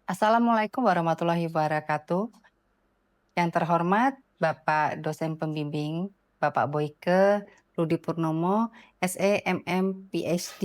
Assalamualaikum warahmatullahi wabarakatuh. Yang terhormat Bapak dosen pembimbing, Bapak Boyke Rudi Purnomo, SE, MM, PhD,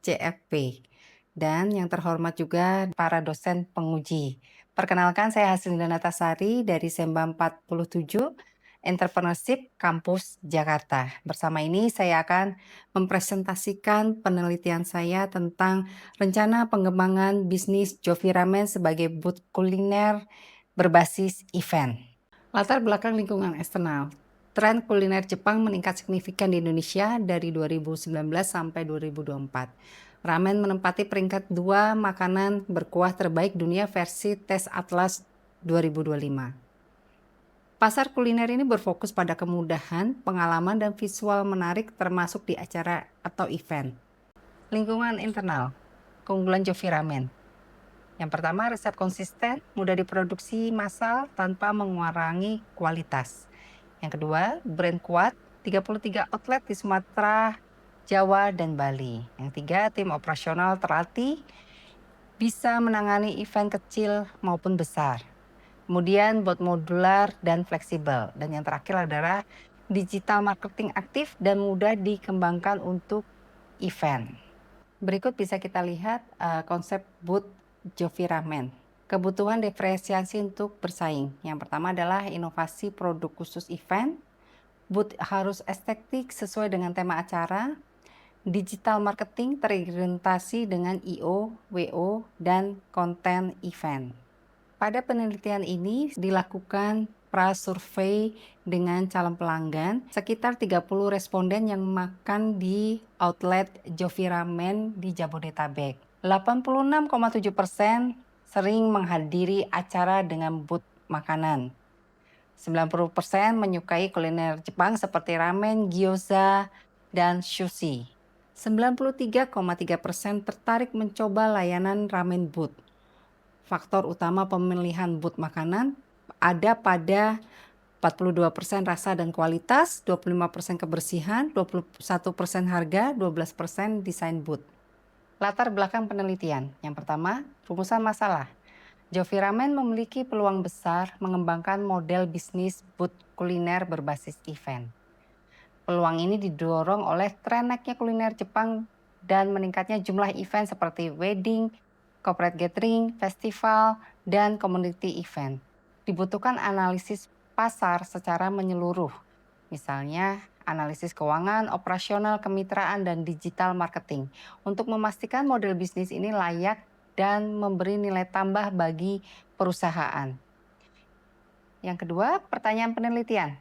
CFP. Dan yang terhormat juga para dosen penguji. Perkenalkan saya Haslinda Natasari dari Semba 47, Entrepreneurship Kampus Jakarta. Bersama ini saya akan mempresentasikan penelitian saya tentang rencana pengembangan bisnis Jovi Ramen sebagai booth kuliner berbasis event. Latar belakang lingkungan eksternal. Tren kuliner Jepang meningkat signifikan di Indonesia dari 2019 sampai 2024. Ramen menempati peringkat 2 makanan berkuah terbaik dunia versi tes Atlas 2025. Pasar kuliner ini berfokus pada kemudahan, pengalaman, dan visual menarik termasuk di acara atau event. Lingkungan internal. Keunggulan Jovi Ramen. Yang pertama, resep konsisten, mudah diproduksi massal tanpa mengurangi kualitas. Yang kedua, brand kuat, 33 outlet di Sumatera, Jawa, dan Bali. Yang tiga, tim operasional terlatih, bisa menangani event kecil maupun besar. Kemudian buat modular dan fleksibel. Dan yang terakhir adalah digital marketing aktif dan mudah dikembangkan untuk event. Berikut bisa kita lihat konsep booth Jovi Ramen. Kebutuhan diferensiasi untuk bersaing. Yang pertama adalah inovasi produk khusus event. Booth harus estetik sesuai dengan tema acara. Digital marketing terorientasi dengan I/O, WO, dan konten event. Pada penelitian ini dilakukan pra-survei dengan calon pelanggan, sekitar 30 responden yang makan di outlet Jovi Ramen di Jabodetabek. 86,7% sering menghadiri acara dengan booth makanan. 90% menyukai kuliner Jepang seperti ramen, gyoza, dan sushi. 93,3% tertarik mencoba layanan ramen booth. Faktor utama pemilihan booth makanan ada pada 42% rasa dan kualitas, 25% kebersihan, 21% harga, 12% desain booth. Latar belakang penelitian. Yang pertama, rumusan masalah. Jovi Ramen memiliki peluang besar mengembangkan model bisnis booth kuliner berbasis event. Peluang ini didorong oleh tren naiknya kuliner Jepang dan meningkatnya jumlah event seperti wedding, corporate gathering, festival, dan community event. Dibutuhkan analisis pasar secara menyeluruh, misalnya analisis keuangan, operasional, kemitraan, dan digital marketing untuk memastikan model bisnis ini layak dan memberi nilai tambah bagi perusahaan. Yang kedua, pertanyaan penelitian.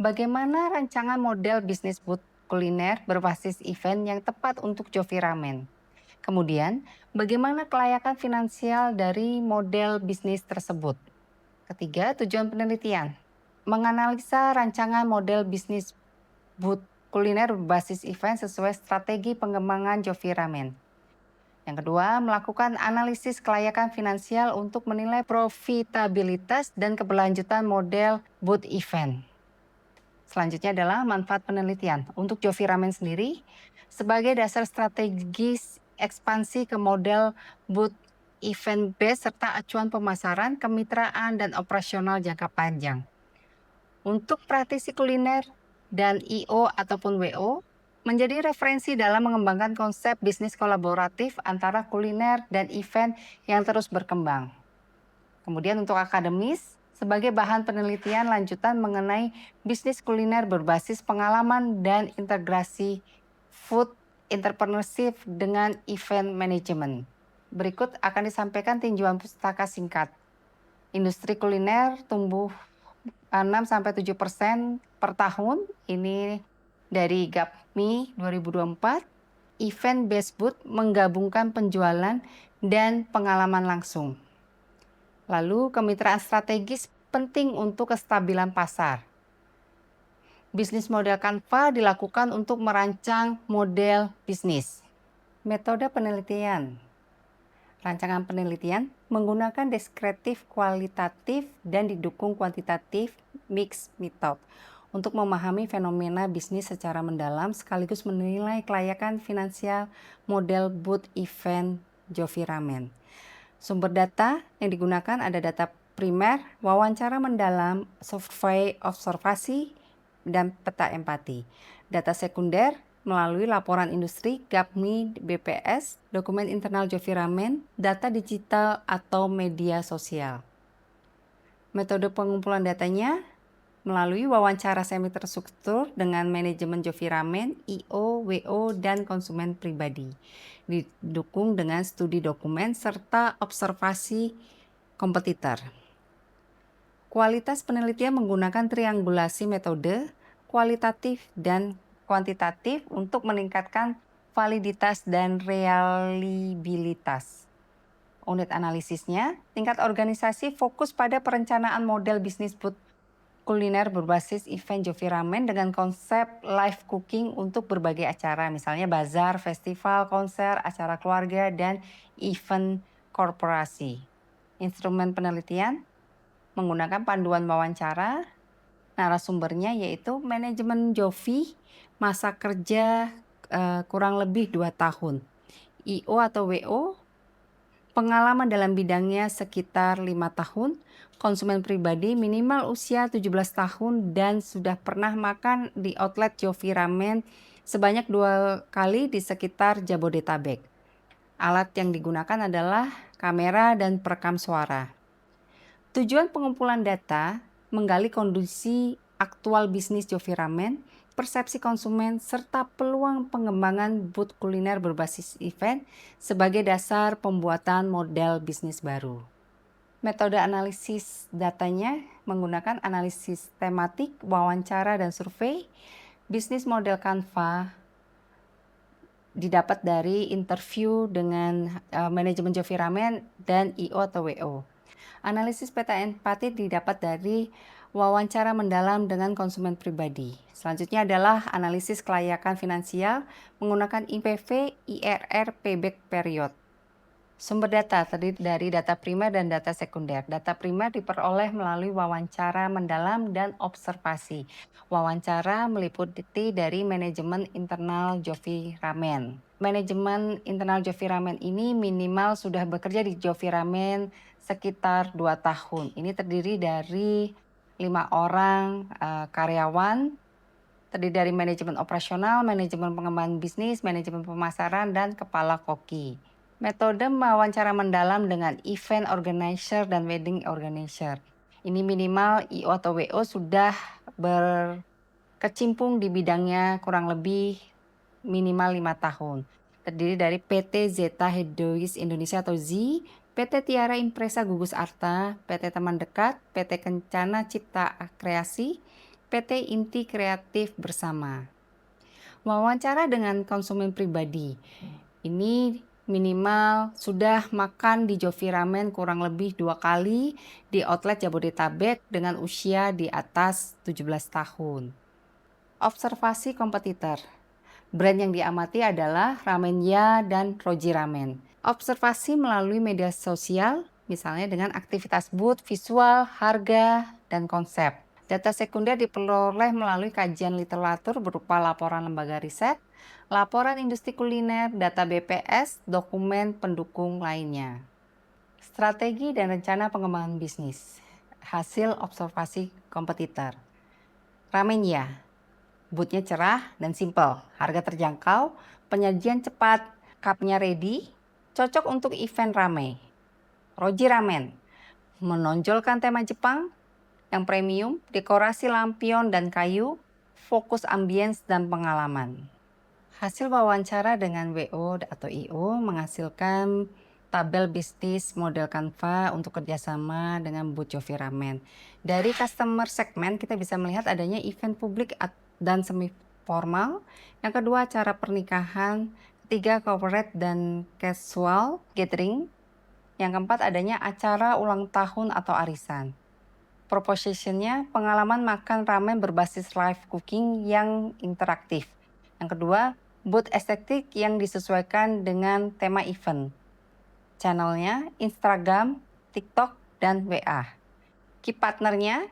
Bagaimana rancangan model bisnis booth kuliner berbasis event yang tepat untuk Jovi Ramen? Kemudian, bagaimana kelayakan finansial dari model bisnis tersebut? Ketiga, tujuan penelitian. Menganalisa rancangan model bisnis booth kuliner berbasis event sesuai strategi pengembangan Jovi Ramen. Yang kedua, melakukan analisis kelayakan finansial untuk menilai profitabilitas dan keberlanjutan model booth event. Selanjutnya adalah manfaat penelitian. Untuk Jovi Ramen sendiri, sebagai dasar strategis ekspansi ke model booth event base serta acuan pemasaran, kemitraan, dan operasional jangka panjang. Untuk praktisi kuliner dan I/O ataupun WO, menjadi referensi dalam mengembangkan konsep bisnis kolaboratif antara kuliner dan event yang terus berkembang. Kemudian untuk akademis, sebagai bahan penelitian lanjutan mengenai bisnis kuliner berbasis pengalaman dan integrasi food entrepreneurship dengan event management. Berikut akan disampaikan tinjauan pustaka singkat. Industri kuliner tumbuh 6-7% per tahun, ini dari GAPMI 2024. Event based booth menggabungkan penjualan dan pengalaman langsung. Lalu kemitraan strategis penting untuk kestabilan pasar. Bisnis model Canva dilakukan untuk merancang model bisnis. Metode penelitian. Rancangan penelitian menggunakan deskriptif kualitatif dan didukung kuantitatif mixed method untuk memahami fenomena bisnis secara mendalam sekaligus menilai kelayakan finansial model booth event Jovi Ramen. Sumber data yang digunakan ada data primer, wawancara mendalam, survei observasi, dan peta empati. Data sekunder melalui laporan industri, GAPMI, BPS, dokumen internal Jovi Ramen, data digital atau media sosial. Metode pengumpulan datanya melalui wawancara semi terstruktur dengan manajemen Jovi Ramen, IO, WO, dan konsumen pribadi. Didukung dengan studi dokumen serta observasi kompetitor. Kualitas penelitian menggunakan triangulasi metode kualitatif dan kuantitatif untuk meningkatkan validitas dan reliabilitas. Unit analisisnya, tingkat organisasi fokus pada perencanaan model bisnis food kuliner berbasis event Jovi Ramen dengan konsep live cooking untuk berbagai acara, misalnya bazar, festival, konser, acara keluarga, dan event korporasi. Instrumen penelitian menggunakan panduan wawancara, narasumbernya yaitu manajemen Jovi, masa kerja kurang lebih 2 tahun. IO atau WO, pengalaman dalam bidangnya sekitar 5 tahun, konsumen pribadi minimal usia 17 tahun dan sudah pernah makan di outlet Jovi Ramen sebanyak 2 kali di sekitar Jabodetabek. Alat yang digunakan adalah kamera dan perekam suara. Tujuan pengumpulan data menggali kondisi aktual bisnis Jovi Ramen, persepsi konsumen, serta peluang pengembangan booth kuliner berbasis event sebagai dasar pembuatan model bisnis baru. Metode analisis datanya menggunakan analisis tematik, wawancara, dan survei. Bisnis model Canva didapat dari interview dengan manajemen Jovi Ramen dan IO atau WO. Analisis peta empati didapat dari wawancara mendalam dengan konsumen pribadi. Selanjutnya adalah analisis kelayakan finansial menggunakan IPV, IRR, payback period. Sumber data terdiri dari data primer dan data sekunder. Data primer diperoleh melalui wawancara mendalam dan observasi. Wawancara meliputi dari manajemen internal Jovi Ramen. Manajemen internal Jovi Ramen ini minimal sudah bekerja di Jovi Ramen sekitar 2 tahun. Ini terdiri dari 5 orang karyawan, terdiri dari manajemen operasional, manajemen pengembangan bisnis, manajemen pemasaran, dan kepala koki. Metode wawancara mendalam dengan event organizer dan wedding organizer. Ini minimal IO atau WO sudah berkecimpung di bidangnya kurang lebih minimal 5 tahun. Terdiri dari PT Zeta Hedois Indonesia atau Z, PT Tiara Impresa Gugus Arta, PT Teman Dekat, PT Kencana Cipta Kreasi, PT Inti Kreatif Bersama. Wawancara dengan konsumen pribadi. Ini minimal sudah makan di Jovi Ramen kurang lebih 2 kali di outlet Jabodetabek dengan usia di atas 17 tahun. Observasi kompetitor. Brand yang diamati adalah Ramenya dan Roji Ramen. Observasi melalui media sosial, misalnya dengan aktivitas booth, visual, harga, dan konsep. Data sekunder diperoleh melalui kajian literatur berupa laporan lembaga riset, laporan industri kuliner, data BPS, dokumen pendukung lainnya. Strategi dan rencana pengembangan bisnis. Hasil observasi kompetitor. Ramenya, boothnya cerah dan simpel, harga terjangkau, penyajian cepat, cupnya ready, cocok untuk event ramai. Roji Ramen, menonjolkan tema Jepang yang premium, dekorasi lampion dan kayu, fokus ambience dan pengalaman. Hasil wawancara dengan WO atau IO menghasilkan tabel bisnis model Canva untuk kerjasama dengan booth Jovi Ramen. Dari customer segment kita bisa melihat adanya event publik dan semi formal. Yang kedua acara pernikahan. Ketiga corporate dan casual gathering. Yang keempat adanya acara ulang tahun atau arisan. Propositionnya pengalaman makan ramen berbasis live cooking yang interaktif. Yang kedua booth estetik yang disesuaikan dengan tema event. Channelnya Instagram, TikTok, dan WA. Key partnernya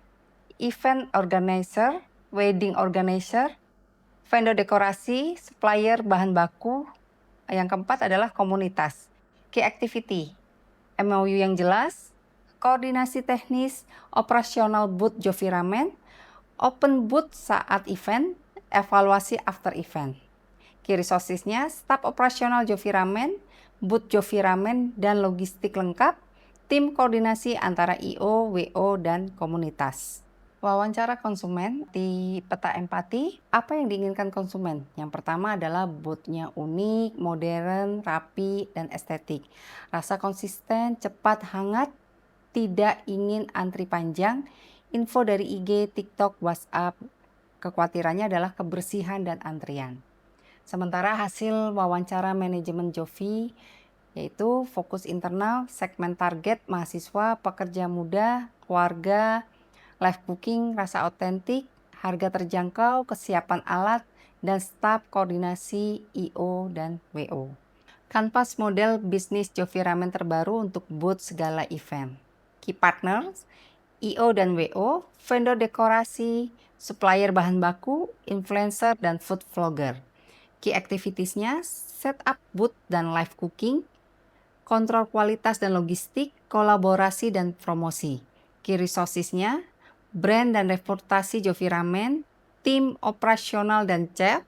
event organizer, wedding organizer, vendor dekorasi, supplier bahan baku. Yang keempat adalah komunitas. Key activity, MOU yang jelas, koordinasi teknis, operasional booth Jovi Ramen, open booth saat event, evaluasi after event. Key resources-nya, staf operasional Jovi Ramen, booth Jovi Ramen, dan logistik lengkap, tim koordinasi antara IO, WO, dan komunitas. Wawancara konsumen di peta empati, apa yang diinginkan konsumen? Yang pertama adalah booth-nya unik, modern, rapi, dan estetik. Rasa konsisten, cepat, hangat, tidak ingin antri panjang. Info dari IG, TikTok, WhatsApp. Kekhawatirannya adalah kebersihan dan antrian. Sementara hasil wawancara manajemen Jovi yaitu fokus internal, segmen target mahasiswa, pekerja muda, keluarga, live booking, rasa otentik, harga terjangkau, kesiapan alat, dan staf koordinasi IO dan WO. Kanvas model bisnis Jovi Ramen terbaru untuk booth segala event. Key partners, IO dan WO, vendor dekorasi, supplier bahan baku, influencer, dan food vlogger. Key activitiesnya, setup booth dan live cooking, kontrol kualitas dan logistik, kolaborasi dan promosi. Key resources-nya, brand dan reputasi Jovi Ramen, tim operasional dan chef,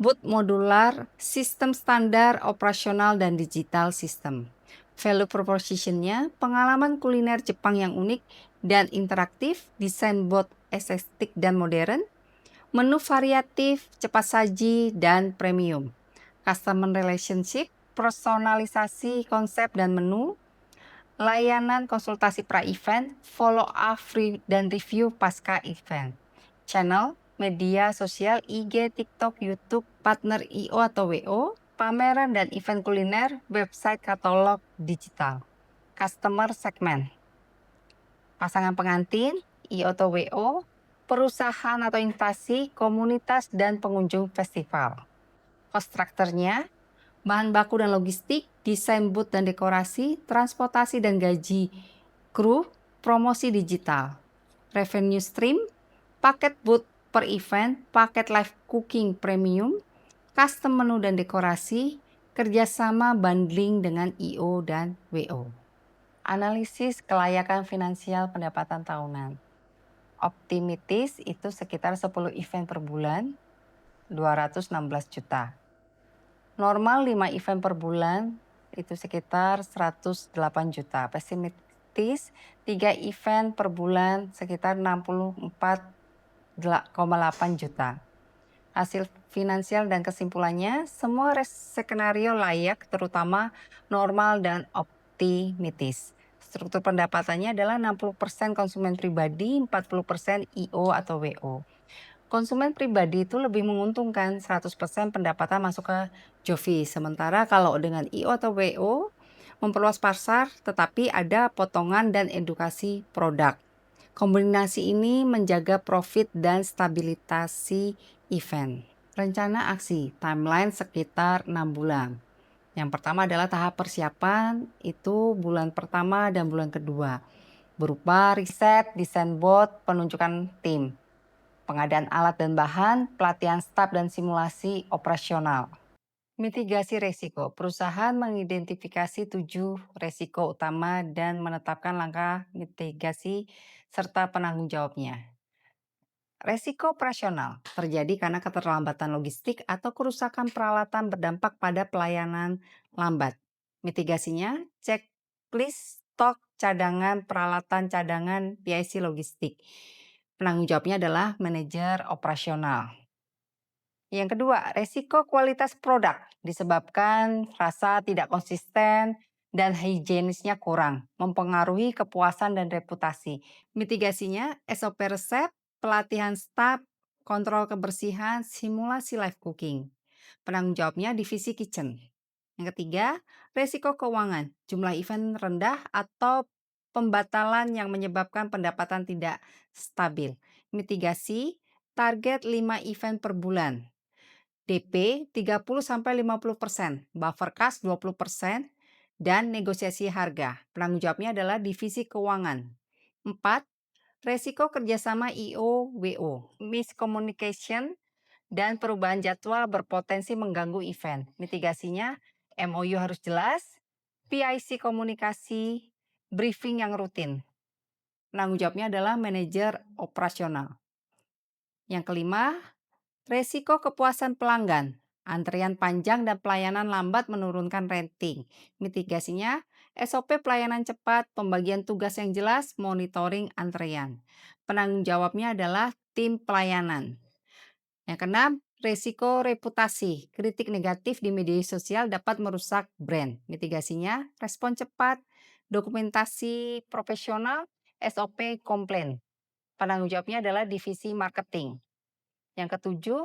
booth modular, sistem standar operasional dan digital system. Value proposition-nya, pengalaman kuliner Jepang yang unik dan interaktif, desain booth estetik dan modern, menu variatif, cepat saji, dan premium. Customer relationship, personalisasi konsep dan menu, layanan konsultasi pra-event, follow-up dan review pasca event. Channel, media sosial, IG, TikTok, YouTube, partner IO atau WO, pameran dan event kuliner, website katalog digital. Customer segment, pasangan pengantin, IO atau WO, perusahaan atau instansi, komunitas, dan pengunjung festival. Cost structure-nya, bahan baku dan logistik, desain booth dan dekorasi, transportasi dan gaji kru, promosi digital. Revenue stream, paket booth per event, paket live cooking premium, custom menu dan dekorasi, kerjasama bundling dengan IO dan WO. Analisis kelayakan finansial pendapatan tahunan. Optimistis itu sekitar 10 event per bulan, 216 juta. Normal 5 event per bulan, itu sekitar 108 juta. Pesimistis 3 event per bulan, sekitar 64,8 juta. Hasil finansial dan kesimpulannya, semua skenario layak, terutama normal dan optimistis. Struktur pendapatannya adalah 60% konsumen pribadi, 40% IO atau WO. Konsumen pribadi itu lebih menguntungkan, 100% pendapatan masuk ke Jovi. Sementara kalau dengan IO atau WO memperluas pasar tetapi ada potongan dan edukasi produk. Kombinasi ini menjaga profit dan stabilitasi event. Rencana aksi, timeline sekitar 6 bulan. Yang pertama adalah tahap persiapan, itu bulan pertama dan bulan kedua. Berupa riset, desain booth, penunjukan tim, pengadaan alat dan bahan, pelatihan staf dan simulasi operasional. Mitigasi resiko, perusahaan mengidentifikasi 7 resiko utama dan menetapkan langkah mitigasi serta penanggung jawabnya. Resiko operasional terjadi karena keterlambatan logistik atau kerusakan peralatan berdampak pada pelayanan lambat. Mitigasinya, checklist stok cadangan, peralatan cadangan, PIC logistik. Penanggung jawabnya adalah manajer operasional. Yang kedua, resiko kualitas produk disebabkan rasa tidak konsisten dan higienisnya kurang, mempengaruhi kepuasan dan reputasi. Mitigasinya, SOP resep, pelatihan staf, kontrol kebersihan, simulasi live cooking. Penanggung jawabnya divisi kitchen. Yang ketiga, resiko keuangan, jumlah event rendah atau pembatalan yang menyebabkan pendapatan tidak stabil. Mitigasi, target 5 event per bulan. DP 30-50%, buffer cash 20%, dan negosiasi harga. Penanggung jawabnya adalah divisi keuangan. 4. Resiko kerjasama IO-WO, miscommunication, dan perubahan jadwal berpotensi mengganggu event. Mitigasinya, MOU harus jelas, PIC komunikasi, briefing yang rutin. Penanggung jawabnya adalah manajer operasional. Yang kelima, resiko kepuasan pelanggan. Antrian panjang dan pelayanan lambat menurunkan rating. Mitigasinya, SOP pelayanan cepat, pembagian tugas yang jelas, monitoring antrian. Penanggung jawabnya adalah tim pelayanan. Yang keenam, resiko reputasi. Kritik negatif di media sosial dapat merusak brand. Mitigasinya, respon cepat, dokumentasi profesional, SOP komplain. Penanggung jawabnya adalah divisi marketing. Yang ketujuh,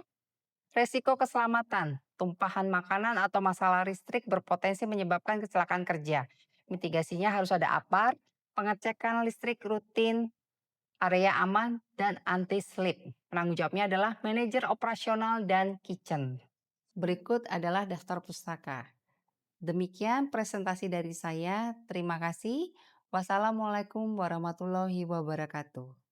resiko keselamatan. Tumpahan makanan atau masalah listrik berpotensi menyebabkan kecelakaan kerja. Mitigasinya harus ada APAR, pengecekan listrik rutin, area aman, dan anti-slip. Penanggung jawabnya adalah manajer operasional dan kitchen. Berikut adalah daftar pustaka. Demikian presentasi dari saya. Terima kasih. Wassalamualaikum warahmatullahi wabarakatuh.